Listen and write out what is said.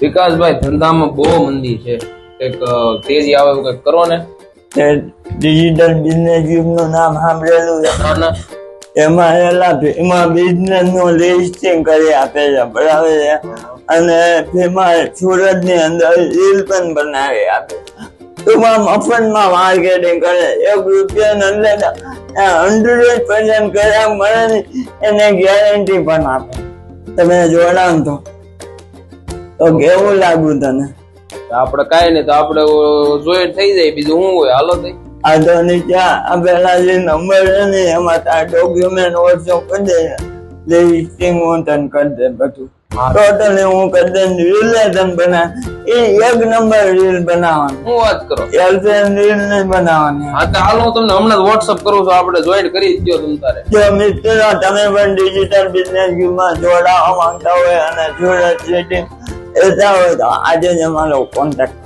વિકાસભાઈ ધંધામાં બહુ મંદી છે, એક તેજી આવે એવું કઈક કરો ને. ડિજિટલ બિઝનેસ નું નામ સાંભળેલું છે? ના ના. એમાં બિઝનેસ નું લિસ્ટિંગ કરી આપે છે, બરાબર છે, અને એમાં સુરત ની અંદર રીલ પણ બનાવી આપે. ટૂંકમાં મફતમાં માર્કેટિંગ કરે, ₹100% ગ્રાહક મળે એને ગેરંટી પણ આપે. તમે જોડાણ તો કેવું લાગુ તને? આપડે કઈ નઈ તો આપડે જોઈન્ટ થઈ જાય, બીજું શું હોય, હાલો થઈ. આ તો નીચે આપેલા જે નંબર છે ને એમાં તાર ડોક્યુમેન્ટ વોટ્સઅપ કરી દે, લિસ્ટિંગ હું તને કરી દે બધું ટોટલી હું કરી દે. રીલ તને બનાવ એ એક નંબર રીલ બનાવવાની. શું વાત કરો? ગર્લફ્રેન્ડ રીલ નહીં બનાવવાની. હા તો હાલો, હું તમને હમણાં વોટ્સઅપ કરું છું, આપણે જોઈન્ટ કરી જ દો તમ તારે. જો મિત્રો તમે પણ ડિજિટલ બિઝનેસ માં જોડાવા માંગતા હોય અને સુરત સિટી રહેતા હોય તો આજે જ અમારો કોન્ટેક્ટ